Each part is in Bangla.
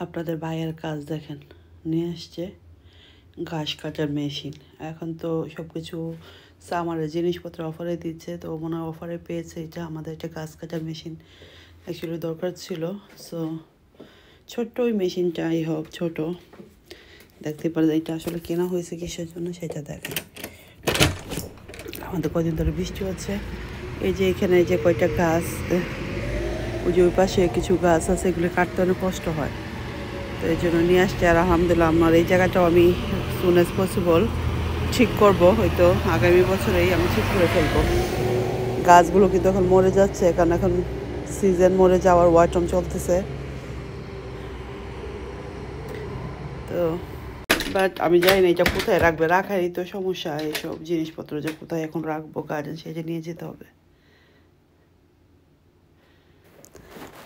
আপনাদের ভাইয়ের কাজ দেখেন, নিয়ে আসছে ঘাস কাটার মেশিন। এখন তো সব কিছু সামারের জিনিসপত্র অফারে দিচ্ছে, তো মনে হয় অফারে পেয়েছে এটা। আমাদের একটা ঘাস কাটার মেশিন অ্যাকচুয়ালি দরকার ছিল। সো ছোট্ট ওই মেশিনটাই হোক ছোট, দেখতে পারেন এটা আসলে কেনা হয়েছে কিসের জন্য সেটা দেখেন। আমাদের কদিন ধরে বৃষ্টি হচ্ছে, এই যে এখানে যে কয়টা গাছ, ওই যে ওই পাশে কিছু গাছ আছে, এগুলো কাটতে অনেক কষ্ট হয়, তো এই জন্য নিয়ে আসছে। আর আলহামদুলিল্লাহ আমার এই জায়গাটাও আমি সুন অ্যাজ পসিবল ঠিক করব, হয়তো আগামী বছরেই আমি ঠিক করে ফেলবো। গাছগুলো কিন্তু এখন মরে যাচ্ছে, কারণ এখন সিজন মরে যাওয়ার ওয়াটম চলতেছে। তো বাট আমি জানি না এটা কোথায় রাখবে, রাখারই তো সমস্যা। এইসব জিনিসপত্র যে কোথায় এখন রাখবো গার্ডেন, সেটা নিয়ে যেতে হবে।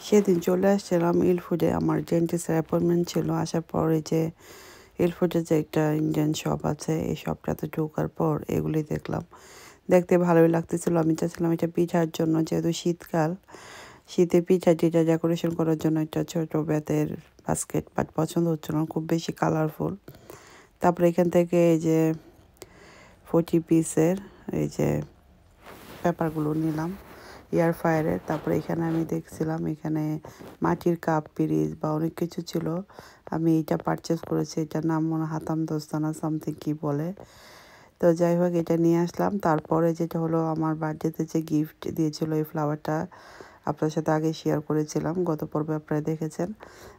সেদিন চলে আসছিলাম ইলফুডে, আমার ডেন্টিস্টের অ্যাপয়েন্টমেন্ট ছিল। আসার পরে যে ইলফুডে যে একটা ইন্ডিয়ান শপ আছে, এই শপটাতে ঢোকার পর এগুলি দেখলাম, দেখতে ভালোই লাগতেছিল। আমি চাচ্ছিলাম এটা পিঠার জন্য, যেহেতু শীতকাল, শীতে পিঠা টিঠা ডেকোরেশন করার জন্য একটা ছোটো বেতের বাস্কেট, বাট পছন্দ হচ্ছিল না, খুব বেশি কালারফুল। তারপরে এখান থেকে এই যে 40 পিসের এই যে পেপারগুলো নিলাম এয়ার ফায়ারের। তারপরে এখানে আমি দেখছিলাম এখানে মাটির কাপ পিরিচ বা অনেক কিছু ছিল। আমি এইটা পারচেস করেছি, এটার নাম মনে হাতাম দোস্তানা সামথিং কি বলে। তো যাই হোক এটা নিয়ে আসলাম। তারপরে যেটা হলো, আমার বার্থডেতে যে গিফট দিয়েছিল এই ফ্লাওয়ারটা আপনার সাথে আগে শেয়ার করেছিলাম, গত পর্বে আপনারা দেখেছেন,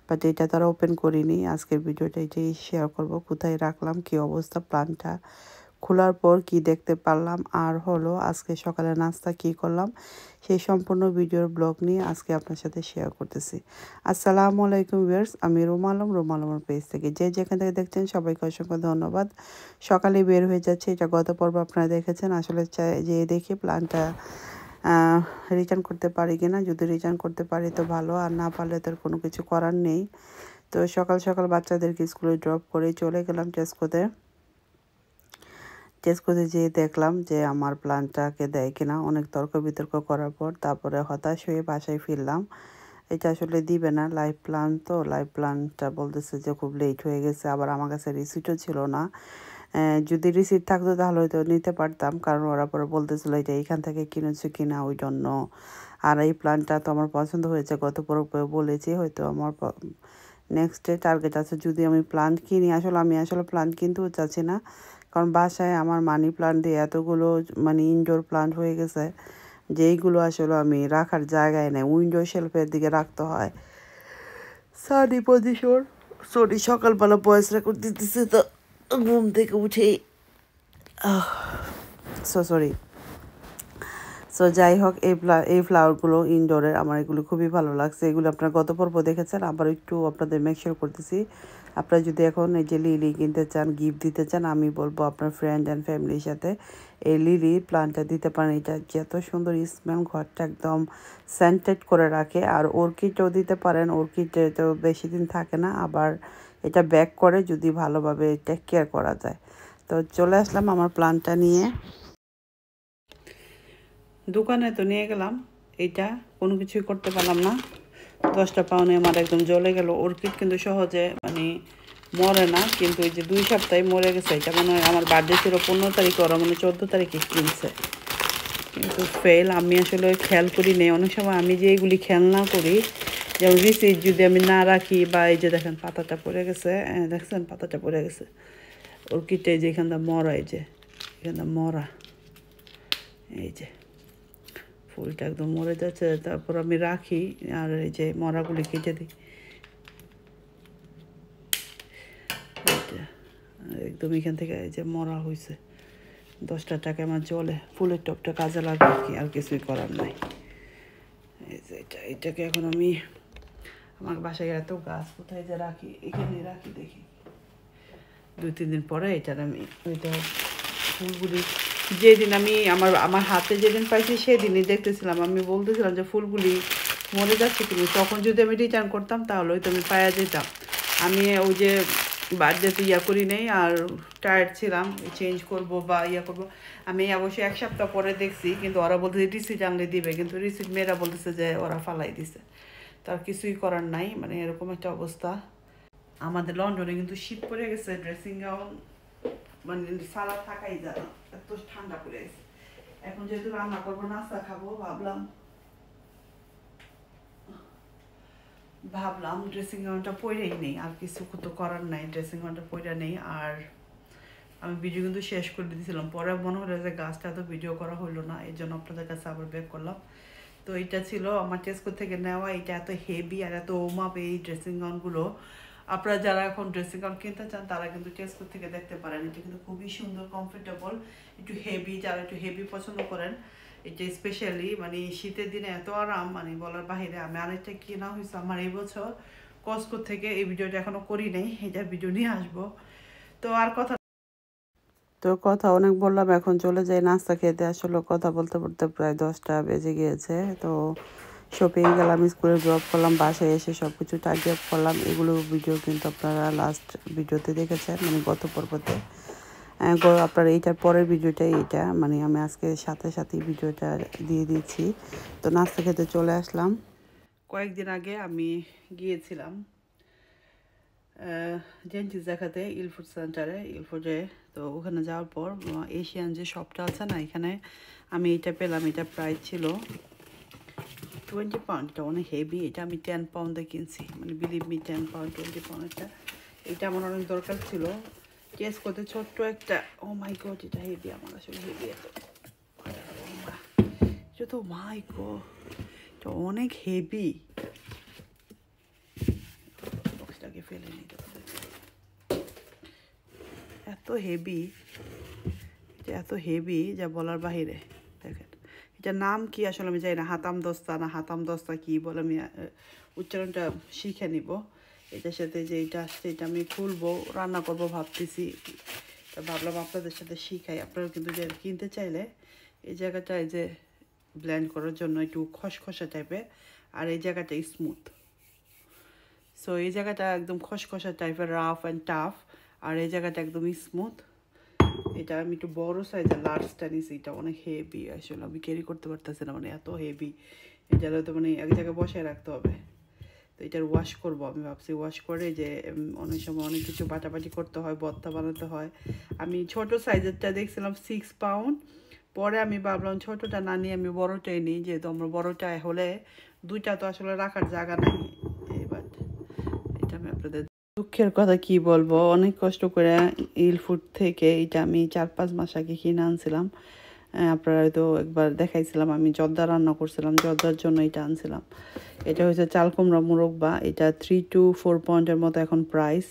বাট এটা তারা ওপেন করিনি। আজকের ভিডিওটা এটাই শেয়ার করব, কোথায় রাখলাম, কি অবস্থা, প্ল্যান্টটা খোলার পর কি দেখতে পারলাম, আর হলো আজকে সকালে নাস্তা কি করলাম, সেই সম্পূর্ণ ভিডিওর ব্লগ নিয়ে আজকে আপনার সাথে শেয়ার করতেছি। আসসালামু আলাইকুম ভিউয়ার্স, আমি রুমা আলমের পেজ থেকে যে যেখান থেকে দেখছেন সবাইকে অসংখ্য ধন্যবাদ। সকালে বের হয়ে যাচ্ছে, এটা গত পর্ব আপনারা দেখেছেন। আসলে যে দেখি প্ল্যানটা রিটার্ন করতে পারি কিনা, যদি রিটার্ন করতে পারি তো ভালো, আর না পারলে তো কোনো কিছু করার নেই। তো সকাল সকাল বাচ্চাদেরকে স্কুলে ড্রপ করে চলে গেলাম টেস্কোতে যেয়ে দেখলাম যে আমার প্ল্যানটাকে দেয় কিনা। অনেক তর্ক বিতর্ক করার পর তারপরে হতাশ হয়ে বাসায় ফিরলাম। এটা আসলে দিবে না, লাইভ প্ল্যান তো, লাইভ প্ল্যানটা বলতেছে যে খুব লেট হয়ে গেছে। আবার আমার কাছে রিসিটও ছিল না, যদি রিসিট থাকতো তাহলে হয়তো নিতে পারতাম, কারণ ওরা পরে বলতেছিল এটা এইখান থেকে কিনেছো কিনা ওই জন্য। আর এই প্ল্যানটা তো আমার পছন্দ হয়েছে, গত পর্বে বলেছি, হয়তো আমার নেক্সট ডে টার্গেট আছে যদি আমি প্ল্যান্ট কিনি। আমি আসলে প্ল্যান্ট কিনতেও চাচ্ছি না, কারণ বাসায় আমার মানি প্ল্যান্ট দিয়ে এতগুলো মানে ইনডোর প্ল্যান্ট হয়ে গেছে, যেইগুলো আসলে আমি রাখার জায়গায় নেই, উইন্ডো শেলফের দিকে রাখতে হয়। সানি পজিশন, সরি সকালবেলা ভয়েস রেকর্ড দিতেছে তো ঘুম থেকে উঠেই সরি। সো যাই হোক, এই ফ্লাওয়ারগুলো ইনডোরের আমার এগুলো খুবই ভালো লাগছে। এগুলো আপনারা গত পর্ব দেখেছেন, আবার একটু আপনাদের মেকশিওর করতেছি। আপনারা যদি এখন এই যে লিলি কিনতে চান, গিফট দিতে চান, আমি বলবো আপনার ফ্রেন্ড অ্যান্ড ফ্যামিলির সাথে এই লিলি প্লান্টটা দিতে পারেন। এটা যত সুন্দর স্মেল, ঘরটা একদম সেন্টেড করে রাখে। আর অর্কিডও দিতে পারেন, অর্কিড তো বেশি দিন থাকে না, আবার এটা ব্যাক করে যদি ভালোভাবে টেক কেয়ার করা যায়। তো চলে আসলাম আমার প্লান্টটা নিয়ে। দোকানে তো নিয়ে গেলাম, এইটা কোনো কিছুই করতে পারলাম না। 10টা পাউনে আমার একদম জ্বলে গেল। অর্কিড কিন্তু সহজে মানে মরে না, কিন্তু এই যে 2 সপ্তাহে মরে গেছে। এটা মনে হয় আমার বার্থডে ছিল 15 তারিখে, ওরা মানে 14 তারিখে কিনছে, কিন্তু ফেল। আমি আসলে খেয়াল করি নেই, অনেক সময় আমি যে এইগুলি খেয়াল না করি, যেমন রিসিট যদি আমি না রাখি, বা এই যে দেখেন পাতাটা পড়ে গেছে, দেখছেন পাতাটা পড়ে গেছে অর্কিডটা, এই যে এখানটা মরা, এই যে এখানটা মরা, এই যে ফুলটা একদম মরে যাচ্ছে। তারপর আমি রাখি আর এই যে মরাগুলি কেটে দিই, একদম এখান থেকে এই যে মরা হয়েছে। 10টা টাকা আমার জলে, ফুলের টপটা কাজে লাগে কি, আর কিছুই করার নাই। এই যে এটাকে এখন আমি আমার বাসায় এত গাছ কোথায় যে রাখি, এখানে রাখি দেখি 2-3 দিন পরে এটার আমি ওইটা ফুলগুলি, যেদিন আমি আমার হাতে যেদিন পাইছি সেদিনই দেখতেছিলাম, আমি বলতেছিলাম যে ফুলগুলি মরে যাচ্ছে কিন্তু, তখন যদি আমি রিটার্ন করতাম তাহলে হয়তো আমি পাওয়া যেতাম। আমি ওই যে বার্থডেতে করি নেই, আর টায়ার্ড ছিলাম, চেঞ্জ করব বা করব। আমি অবশ্যই 1 সপ্তাহ পরে দেখছি, কিন্তু ওরা বলতেছে রিসিট আনলে দিবে, কিন্তু রিসিট মেয়েরা বলতেছে যে ওরা ফালাই দিছে। তার কিছুই করার নাই, মানে এরকম একটা অবস্থা। আমাদের লন্ডনে কিন্তু শীত পড়ে গেছে, ড্রেসিং গাউন মানে সারা থাকাই যায় না, এত ঠান্ডা পড়ে গেছে। এখন যেহেতু রান্না করবো, নাস্তা খাবো, ভাবলাম ড্রেসিং গাউনটা পরেই নেই, আর কিছু তো করার নাই, ড্রেসিং গাউনটা পরে নেই। আর আমি ভিডিও কিন্তু শেষ করে দিয়েছিলাম, পরে মনে হলো যে গাছটা তো ভিডিও করা হলো না, এই জন্য আপনাদের কাছে আবার ব্যাক করলাম। তো এটা ছিল আমার টেস্কো থেকে নেওয়া, এটা এত হেভি আর এত ওমাপ এই ড্রেসিং গাউনগুলো। আপনারা যারা এখন ড্রেসিং গাউন কিনতে চান তারা কিন্তু টেস্কো থেকে দেখতে পারেন, এটা কিন্তু খুবই সুন্দর, কমফোর্টেবল, একটু হেভি, যারা একটু হেভি পছন্দ করেন এটা স্পেশালি মানে শীতের দিনে এত আরাম মানে বলার বাহিরে। আমি আরেকটা কেনা হয়েছে আমার এই বছর কস্কো থেকে, এই ভিডিওটা এখনো করি নাই, এটা ভিডিও নিয়ে আসবো। তো আর কথা অনেক বললাম, এখন চলে যাই নাস্তা খেতে। আসলে কথা বলতে বলতে প্রায় 10টা বেজে গিয়েছে। তো শপিং গেলাম, স্কুলে ড্রপ করলাম, বাসায় এসে সব কিছু টাইডি আপ করলাম। এগুলো ভিডিও কিন্তু আপনারা লাস্ট ভিডিওতে দেখেছেন, মানে গত পর্বতে। আপনার এইটার পরের ভিডিওটাই এইটা, মানে আমি আজকে সাথেই ভিডিওটা দিয়ে দিচ্ছি। তো নাস্তা খেতে চলে আসলাম। কয়েকদিন আগে আমি গিয়েছিলাম জেন্টিস দেখাতে ইলফুড সেন্টারে, ইলফুডে। তো ওখানে যাওয়ার পর এশিয়ান যে শপটা আছে না, এখানে আমি এটা পেলাম। এটা প্রাইস ছিল 20 পাউন্ড, এটা অনেক হেভি। এটা আমি 10 পাউন্ডে কিনছি, মানে বিলিভ মি 10 পাউন্ড 20 পাউন্ড। এটা আমার অনেক দরকার ছিল টেস্ট করতে, ছোট্ট একটা। ও মাই গড, এটা হেভি, আমার আসলে হেভি এত, এটা তো মাই গড, এটা অনেক হেভি। বক্সটাকে ফেলে নিতে, এত হেভি, এটা এত হেভি যা বলার বাহিরে। দেখেন এটার নাম কি আসলে আমি জানি না, হাতাম দস্তা কি বলে, আমি উচ্চারণটা শিখে নিব। এটার সাথে যে এটা আসছে, এটা আমি খুলবো, রান্না করবো ভাবতেছি। তা ভাবলাম আপনাদের সাথে শিখাই। আপনারা কিন্তু যে কিনতে চাইলে এই জায়গাটায় যে ব্লেন্ড করার জন্য একটু খসখসা টাইপের, আর এই জায়গাটা স্মুথ। সো এই জায়গাটা একদম খসখসা টাইপের, রাফ অ্যান্ড টাফ, আর এই জায়গাটা একদম স্মুথ। এটা আমি একটু বড় সাইজের লার্জটা নিয়েছি, এটা অনেক হেভি, আসলে আমি ক্যারি করতে পারতেছি না, মানে এত হেভি। এটা তো মানে এক জায়গায় বসায় রাখতে হবে। তো এটার ওয়াশ করবো, আমি ভাবছি ওয়াশ করে যে অনেক সময় অনেক কিছু বাটাবাটি করতে হয়, ভর্তা বানাতে হয়। আমি ছোট সাইজেরটা দেখছিলাম 6 পাউন্ড, পরে আমি ভাবলাম ছোটোটা না নিয়ে আমি বড়োটাই নিই, যেহেতু আমার বড়োটা হলে দুইটা তো আসলে রাখার জায়গা নাই। এবার এটা আমি আপনাদের দুঃখের কথা কি বলবো, অনেক কষ্ট করে ইলফুড থেকে এটা আমি 4-5 মাস আগে কিনে আনছিলাম। আপনারা হয়তো একবার দেখাইছিলাম, আমি জর্দা রান্না করছিলাম, জর্দার জন্য এটা আনছিলাম। এটা হচ্ছে চাল কুমড়া মুরব্বা, এটা 3 to 4 পাউন্ডের মতো এখন প্রাইস।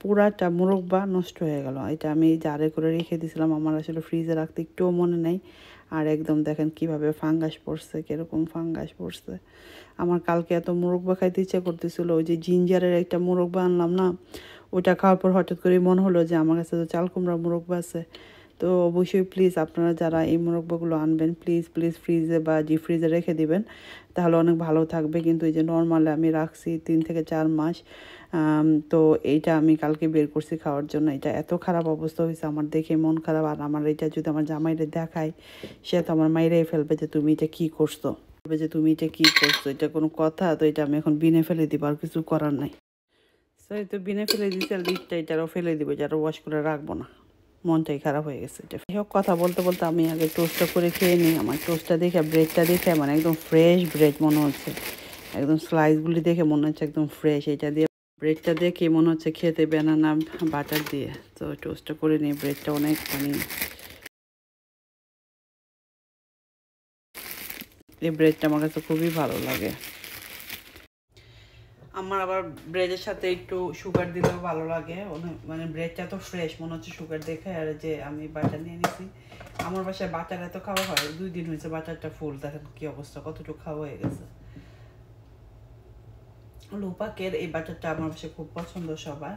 পুরাটা মুরব্বা নষ্ট হয়ে গেল, এটা আমি জারে করে রেখে দিয়েছিলাম, আমার আসলে ফ্রিজে রাখতে একটুও মনে নেই। আর একদম দেখেন কিভাবে ফাঙ্গাস পড়ছে, কীরকম ফাঙ্গাস পড়ছে। আমার কালকে এত মুরব্বা খাইতে ইচ্ছে করতেছিল, ওই যে জিঞ্জারের একটা মুরব্বা আনলাম না, ওইটা খাওয়ার পর হঠাৎ করে মনে হলো যে আমার কাছে তো চাল কুমড়া মুরব্বা আছে। তো অবশ্যই প্লিজ আপনারা যারা এই মুরব্বাগুলো আনবেন, প্লিজ ফ্রিজে বা ডিপ ফ্রিজে রেখে দিবেন, তাহলে অনেক ভালো থাকবে। কিন্তু এই যে নর্মালে আমি রাখছি 3 থেকে 4 মাস। তো এইটা আমি কালকে বের করছি খাওয়ার জন্য। এটা এত খারাপ অবস্থা হয়েছে আমার, দেখে মন খারাপ। আর আমার এটা যদি আমার জামাইরে দেখায়, সে তো আমার মাইরেই ফেলবে যে তুমি এটা কী করছো, এটা কোনো কথা? তো এটা আমি এখন বিনে ফেলে দিব, আর কিছু করার নাই। সো এই তো বিনে ফেলে দিচ্ছে, লিডটা এটারও ফেলে দিব, এটারও ওয়াশ করে রাখবো না, মনটাই খারাপ হয়ে গেছে। এটা যাই হোক, কথা বলতে বলতে আমি আগে টোস্টটা করে খেয়ে নিই। আমার টোস্টটা দেখে, ব্রেডটা দেখে মানে একদম ফ্রেশ ব্রেড মনে হচ্ছে, একদম স্লাইসগুলি দেখে মনে হচ্ছে একদম ফ্রেশ। এটা দিয়ে ব্রেডটা দেখে মনে হচ্ছে খেতে বানানা বাটার দিয়ে। তো টোস্টটা করে নিই, ব্রেডটা অনেক মানে এই ব্রেডটা আমার কাছে খুবই ভালো লাগে। আমার আবার ব্রেডের সাথে একটু সুগার দিলেও ভালো লাগে, মানে ব্রেডটা তো ফ্রেশ মনে হচ্ছে সুগার দেখে। আর যে আমি বাটার নিয়ে নিয়েছি, আমার বাসায় বাটার এত খাওয়া হয়, 2 দিন হয়েছে বাটারটা ফুল, দেখেন কি অবস্থা, কতটুকু খাওয়া হয়ে গেছে। লোপাকের এই বাটারটা আমার বাসায় খুব পছন্দ সবার।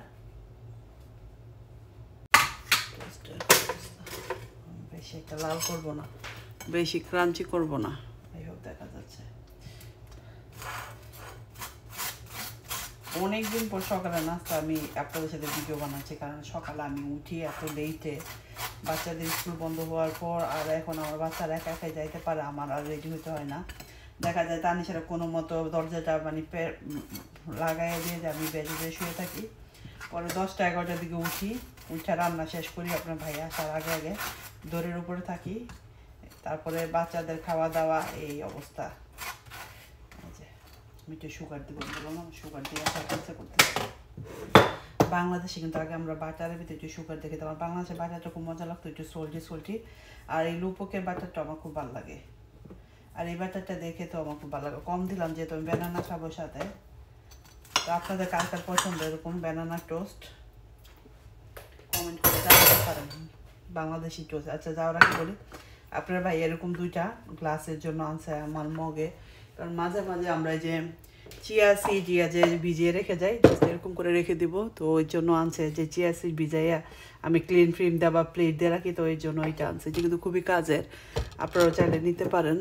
বেশি একটা লাল করবো না, বেশি ক্রাঞ্চি করবো না, এই হোক দেখা যাচ্ছে। অনেকদিন পর সকালে নাস্তা আমি আপনাদের সাথে ভিডিও বানাচ্ছি, কারণ সকালে আমি উঠি এত লেটে, বাচ্চাদের স্কুল বন্ধ হওয়ার পর। আর এখন আমার বাচ্চারা একা একাই যাইতে পারে, আমার আর রেডি হতে হয় না। দেখা যায় তানিশারা কোনো মতো দরজাটা মানে লাগাই দিয়ে যে আমি বেডে শুয়ে থাকি। পরে 10টা 11টার দিকে উঠি, উঠে রান্না শেষ করি আপনার ভাই আসার আগে আগে, দৌড়ের উপরে থাকি। তারপরে বাচ্চাদের খাওয়া দাওয়া, এই অবস্থা। এই যে আমি একটু সুগার দিব, বললাম সুগার দিয়ে করতে। বাংলাদেশে কিন্তু আগে আমরা বাটারের ভিতরে একটু সুগার দেখে দিতাম। বাংলাদেশের বাটারটা খুব মজা লাগতো, একটু সল্টি। আর এই লুপকের বাটারটা আমার খুব ভালো লাগে। আর এই বাটারটা দেখে তো আমার খুব ভালো লাগে। কম দিলাম যেহেতু আমি ব্যানানা খাবো সাথে। তো আপনাদের কার কার পছন্দ এরকম ব্যানানা টোস্ট কমেন্ট করে জানাতে পারেন। বাংলাদেশি টোস্ট। আচ্ছা যাওয়ার আগে বলি, আপনার ভাই এরকম 2টা গ্লাসের জন্য আনছে আমার মগে। কারণ মাঝে মাঝে আমরা যে চিয়া সিড যে ভিজিয়ে রেখে যাই, এরকম করে রেখে দিব, তো ওই জন্য আনছে যে চিয়া সিড ভিজাইয়া আমি ক্লিন ফ্রিম দেওয়া বা প্লেট দিয়ে রাখি, তো ওই জন্য ওইটা আনছে, যে কিন্তু খুবই কাজের। আপনারাও চাইলে নিতে পারেন।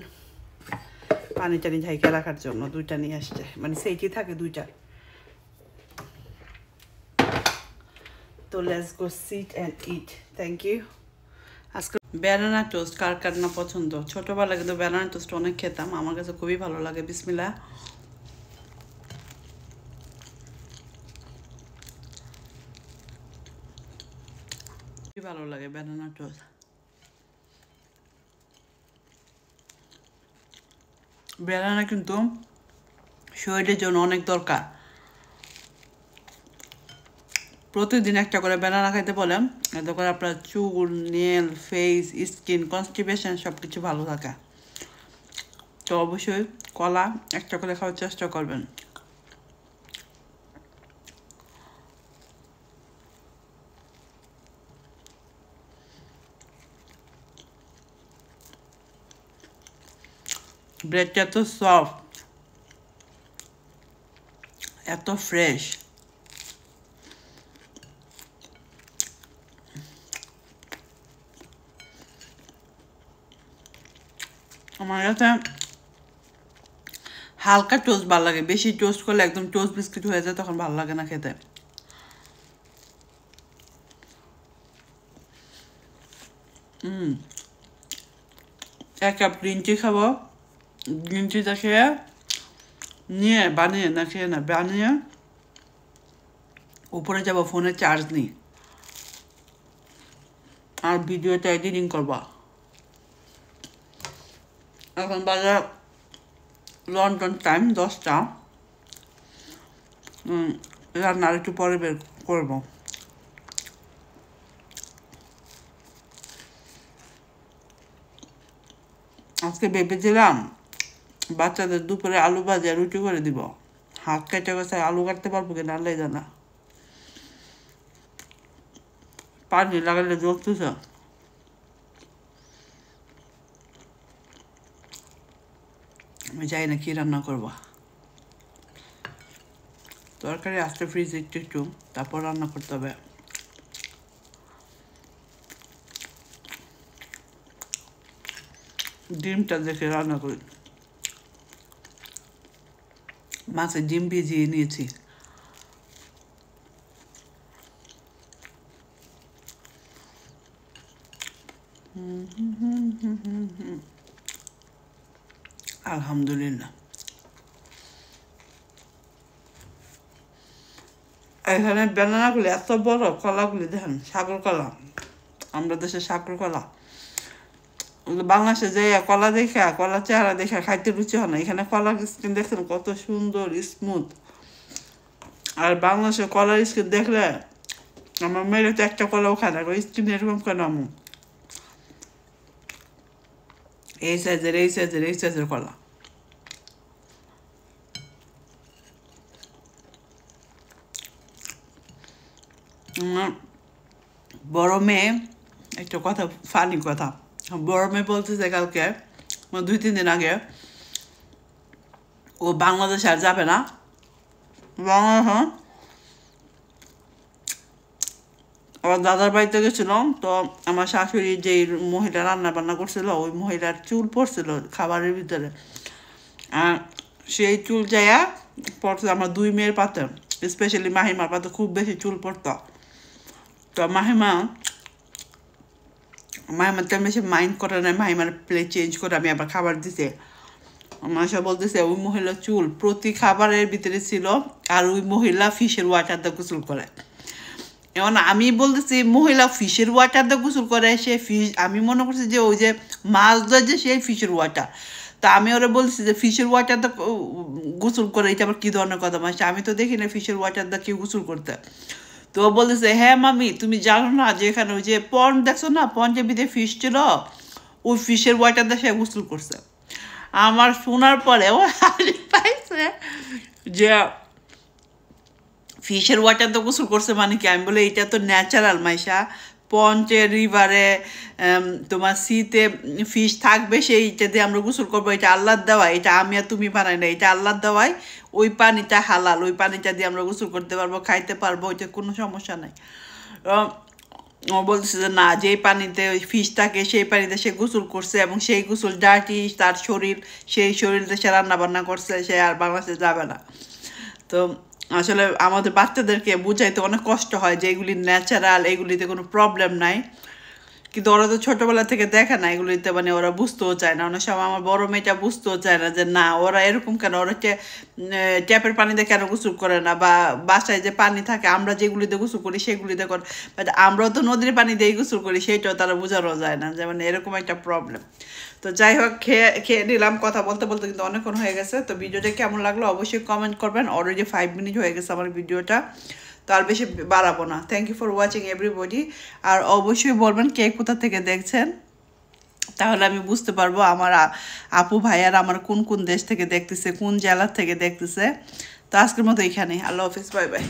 পানি টানি ঝাইকে রাখার জন্য 2টা নিয়ে আসছে, মানে সেইটি থাকে 2টা। তো let's go sit and eat. Thank you. আজকে ব্যানানা টোস্ট কার কার না পছন্দ। ছোটোবেলা কিন্তু ব্যানানা টোস্ট অনেক খেতাম, আমার কাছে খুবই ভালো লাগে। বিসমিল্লাহ। খুবই ভালো লাগে ব্যানানা টোস্ট। ব্যানানা কিন্তু শরীরের জন্য অনেক দরকার। প্রতিদিন একটা করে ব্যানানা খাইতে বলেন, এতে করে আপনার চুল, নেল, ফেস, স্কিন, কনস্টিপেশন সব কিছু ভালো থাকে। তো অবশ্যই কলা একটা করে খাওয়ার চেষ্টা করবেন। ব্রেডটা এত সফট, এত ফ্রেশ। আমার কাছে হালকা টোস্ট ভালো লাগে, বেশি টোস্ট করলে একদম টোস্ট বিস্কিট হয়ে যায়, তখন ভালো লাগে না খেতে। এক কাপ গ্রিন টি খাবো, গ্রিন টিটা খেয়ে নিয়ে বানিয়ে না খেয়ে না বানিয়ে উপরে যাব, ফোনে চার্জ নিই আর ভিডিওটা এডিটিং করবা। এখন বাজে লন্ডন টাইম 10টা। রান্না আর একটু পরে বের করবো। আজকে ভেবেছিলাম বাচ্চাদের দুপুরে আলু ভাজা রুটি করে দিব, হাত কেটে গেছে, আলু কাটতে পারবো কিনা আল্লাহ জানা। পানি লাগালে জ্বলতেছে। আমি জানি না কি রান্না করবো। তরকারি আসতে ফ্রিজে একটু তারপর রান্না করতে হবে। ডিমটা দেখে রান্না করি। মাছের ডিম ভিজিয়ে নিয়েছি। আলহামদুলিল্লাহ। এখানে ব্যানানাগুলি এত বড়, কলাগুলি দেখেন সাগর কলা, আমরা দেশে সাগর কলা। বাংলাদেশে যে কলা দেখে, কলা চেহারা দেখে খাইতে রুচি হয় না। এখানে কলার স্কিন দেখছেন কত সুন্দর স্মুথ। আর বাংলাদেশে কলার স্কিন দেখলে আমার মেয়ের তো একটা কলাও খায় না, স্কিন এরকম কেন আমি এই সাইজের কলা। বড় মেয়ে একটা কথা, ফানি কথা, বড় মেয়ে বলতেছে কালকে 2-3 দিন আগে ও বাংলাদেশ আর যাবে না। আমার দাদার বাড়িতে গেছিলাম, তো আমার শাশুড়ি যেই মহিলা রান্না বান্না করছিল ওই মহিলার চুল পড়ছিল খাবারের ভিতরে। সেই চুল যাইয়া পড়ছে আমার 2 মেয়ের পাতে, স্পেশালি মাহিমার পাতে খুব বেশি চুল পড়তো। তো মাহিমার তেমন বেশি মাইন্ড করে না, মাহিমার প্লেট চেঞ্জ করে আমি আবার খাবার দিতে। মাসা বলতেছে ওই মহিলার চুল প্রতি খাবারের ভিতরে ছিল, আর ওই মহিলা ফিশের ওয়াটার দিয়ে গোসল করে। এখন আমি বলতেছি মহিলা ফিশের ওয়াটার দিয়ে গোসল করে সে ফিশ, আমি মনে করছি যে ওই যে মাছ ধরে যে সেই ফিশের ওয়াটার। তা আমি ওরা বলছি যে ফিশের ওয়াটার দিয়ে গোসল করে, এটা আবার কী ধরনের কথা মাসে, আমি তো দেখি না ফিশের ওয়াটার দিয়ে কেউ গোসল করতে। তো ও বলতেছে হ্যাঁ মামি তুমি জানো না যে এখানে ওই যে পন দেখছো না, পঞ্জাবিতে ফিশ ছিল, ওই ফিশের ওয়াটার দিয়ে সে গোসল করছে। আমার শোনার পরে ও হাসি পাইছে যে ফিশের ওয়াটার তো গোসল করছে মানে কি, আমি বলে এটা তো ন্যাচারাল মাইশা, পঞ্চে রিভারে তোমার সিতে ফিশ থাকবে, সেইটা দিয়ে আমরা গোসল করবো, এটা আল্লাহর দেওয়া, এটা আমি আর তুমি বানাই না, এটা আল্লাহর দেওয়াই, ওই পানিটা হালাল, ওই পানিটা দিয়ে আমরা গোসল করতে পারবো, খাইতে পারবো, ওইটা কোনো সমস্যা নাই। ও বলছে যে না, যেই পানিতে ওই ফিশ থাকে সেই পানিতে সে গোসল করছে এবং সেই গোসল ডার্টি তার শরীর, সেই শরীরে সে রান্না বান্না করছে, সে আর বাংলাদেশে যাবে না। তো আসলে আমাদের বাচ্চাদেরকে বুঝাইতে অনেক কষ্ট হয় যে এগুলি ন্যাচারাল, এগুলিতে কোনো প্রবলেম নাই, কিন্তু ওরা তো ছোটোবেলা থেকে দেখে না এগুলিতে, মানে ওরা বুঝতেও চায় না। অনেক সময় আমার বড় মেয়েটা বুঝতেও চায় না যে না ওরা এরকম কেন, ওরা ট্যাপের পানিতে কেন গোসল করে না, বা বাসায় যে পানি থাকে আমরা যেগুলিতে গোসল করি সেগুলিতে করে, বাট আমরাও তো নদীর পানি দিয়েই গোসল করি, সেইটাও তারা বোঝানো যায় না, যে মানে এরকম একটা প্রবলেম। তো যাই হোক, খেয়ে নিলাম, কথা বলতে বলতে কিন্তু অনেকক্ষণ হয়ে গেছে। তো ভিডিওটা কেমন লাগলো অবশ্যই কমেন্ট করবেন। অলরেডি 5 মিনিট হয়ে গেছে আমার ভিডিওটা, তো আর বেশি বাড়াবো না। Thank you for watching everybody. আর অবশ্যই বলবেন কে কোথা থেকে দেখছেন, তাহলে আমি বুঝতে পারবো আমার আপু ভাইয়ার আমার কোন কোন দেশ থেকে দেখতেছে, কোন জেলার থেকে দেখতেছে। তো আজকের মতো এখানে, আল্লাহ হাফিজ, বাই বাই।